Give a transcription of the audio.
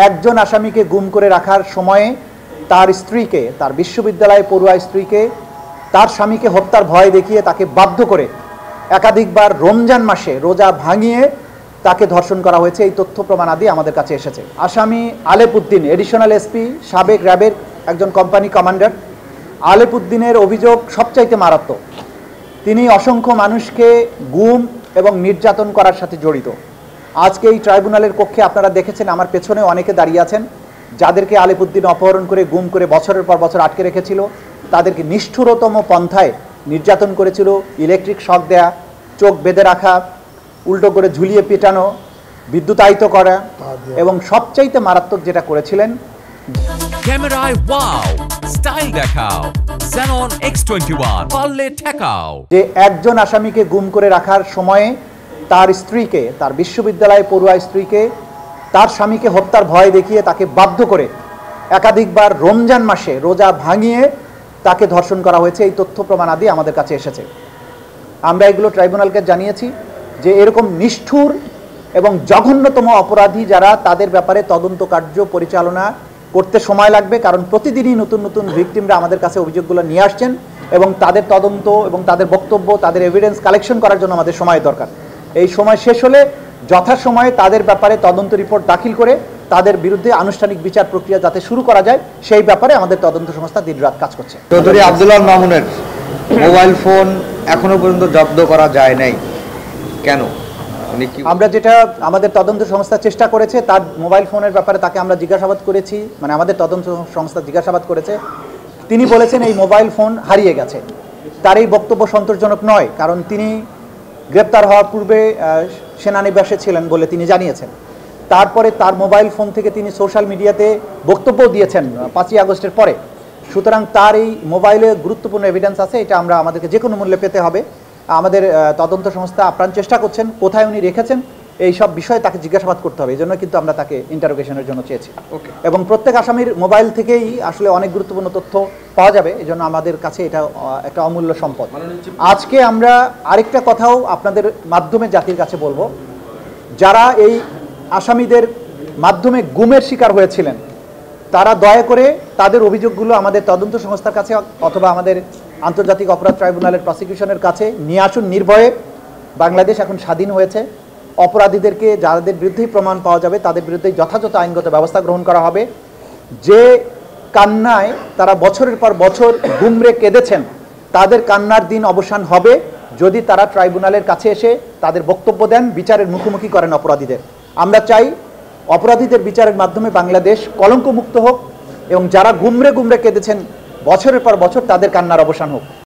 একজন আসামিকে গুম করে রাখার সময়ে তার স্ত্রীকে, তার বিশ্ববিদ্যালয়ে পড়ুয়া স্ত্রীকে তার স্বামীকে হত্যার ভয় দেখিয়ে তাকে বাধ্য করে একাধিকবার রমজান মাসে রোজা ভাঙিয়ে তাকে ধর্ষণ করা হয়েছে। এই তথ্য প্রমাণাদি আমাদের কাছে এসেছে। আসামি আলেপ উদ্দিন, এডিশনাল এসপি, সাবেক র্যাবের একজন কোম্পানি কমান্ডার। আলেপ উদ্দিনের অভিযোগ সবচাইতে মারাত্মক। তিনি অসংখ্য মানুষকে গুম এবং নির্যাতন করার সাথে জড়িত। আজকে এই ট্রাইব্যুনালের কক্ষে আপনারা দেখেছেন, আমার পেছনে অনেকে দাঁড়িয়ে আছেন, যাদেরকে আলেপ উদ্দিন অপহরণ করে গুম করে বছরের পর বছর আটকে রেখেছিল। তাদেরকে নিষ্ঠুরতম পন্থায় নির্যাতন করেছিল। ইলেকট্রিক শক দেয়া, চোখ বেঁধে রাখা, উল্টো করে ঝুলিয়ে পেটানো, বিদ্যুতায়িত করা, এবং সবচাইতে মারাত্মক যেটা করেছিলেন, ক্যামেরায় ওয়াও, স্টাইল দেখাও, Xenon X21 পারলে ঠেকাও। যে একজন আসামিকে গুম করে রাখার সময়ে তার স্ত্রীকে, তার বিশ্ববিদ্যালয়ে পড়ুয়া স্ত্রীকে তার স্বামীকে হত্যার ভয় দেখিয়ে তাকে বাধ্য করে একাধিকবার রমজান মাসে রোজা ভাঙিয়ে তাকে ধর্ষণ করা হয়েছে। এই তথ্য প্রমাণাদি আমাদের কাছে এসেছে। আমরা এগুলো ট্রাইব্যুনালকে জানিয়েছি যে এরকম নিষ্ঠুর এবং জঘন্যতম অপরাধী যারা, তাদের ব্যাপারে তদন্ত কার্য পরিচালনা করতে সময় লাগবে। কারণ প্রতিদিনই নতুন নতুন ভিকটিমরা আমাদের কাছে অভিযোগগুলো নিয়ে আসছেন এবং তাদের তদন্ত এবং তাদের বক্তব্য, তাদের এভিডেন্স কালেকশন করার জন্য আমাদের সময় দরকার। এই সময় শেষ হলে যথাসময়ে তাদের ব্যাপারে তদন্ত রিপোর্ট দাখিল করে তাদের বিরুদ্ধে আনুষ্ঠানিক বিচার প্রক্রিয়া যাতে শুরু করা যায়, সেই ব্যাপারে আমাদের তদন্ত সংস্থা দিনরাত কাজ করছে। চৌধুরী আব্দুল্লাহ মামুনের মোবাইল ফোন এখনো পর্যন্ত জব্দ করা যায় নাই কেন? আমরা যেটা আমাদের তদন্ত সংস্থা চেষ্টা করেছে, তার মোবাইল ফোনের ব্যাপারে তাকে আমরা জিজ্ঞাসাবাদ করেছি, মানে আমাদের তদন্ত সংস্থা জিজ্ঞাসাবাদ করেছে। তিনি বলেছেন এই মোবাইল ফোন হারিয়ে গেছে। তার এই বক্তব্য সন্তোষজনক নয়, কারণ তিনি গ্রেপ্তার হওয়ার পূর্বে সেনানিবাসে ছিলেন বলে তিনি জানিয়েছেন। তারপরে তার মোবাইল ফোন থেকে তিনি সোশ্যাল মিডিয়াতে বক্তব্য দিয়েছেন 5ই আগস্টের পরে। সুতরাং তার এই মোবাইলে গুরুত্বপূর্ণ এভিডেন্স আছে, এটা আমরা আমাদেরকে যে কোনো মূল্যে পেতে হবে। আমাদের তদন্ত সংস্থা আপ্রাণ চেষ্টা করছেন কোথায় উনি রেখেছেন এই সব বিষয়ে তাকে জিজ্ঞাসাবাদ করতে হবে। এই জন্য কিন্তু আমরা তাকে ইন্টারোগেশনের জন্য চেয়েছি। এবং প্রত্যেক আসামির মোবাইল থেকেই আসলে অনেক গুরুত্বপূর্ণ তথ্য পাওয়া যাবে। এই জন্য আমাদের কাছে এটা একটা অমূল্য সম্পদ। আজকে আমরা আরেকটা কথাও আপনাদের মাধ্যমে জাতির কাছে বলবো, যারা এই আসামিদের মাধ্যমে গুমের শিকার হয়েছিলেন, তারা দয়া করে তাদের অভিযোগগুলো আমাদের তদন্ত সংস্থার কাছে অথবা আমাদের আন্তর্জাতিক অপরাধ ট্রাইব্যুনালের প্রসিকিউশনের কাছে নিয়ে আসুন নির্ভয়ে। বাংলাদেশ এখন স্বাধীন হয়েছে। অপরাধীদেরকে যাদের বিরুদ্ধেই প্রমাণ পাওয়া যাবে তাদের বিরুদ্ধে যথাযথ আইনগত ব্যবস্থা গ্রহণ করা হবে। যে কান্নায় তারা বছরের পর বছর গুমরে কেঁদেছেন, তাদের কান্নার দিন অবসান হবে যদি তারা ট্রাইব্যুনালের কাছে এসে তাদের বক্তব্য দেন, বিচারের মুখোমুখি করেন অপরাধীদের। আমরা চাই অপরাধীদের বিচারের মাধ্যমে বাংলাদেশ কলঙ্কমুক্ত হোক এবং যারা গুমরে গুমরে কেঁদেছেন বছরের পর বছর, তাদের কান্নার অবসান হোক।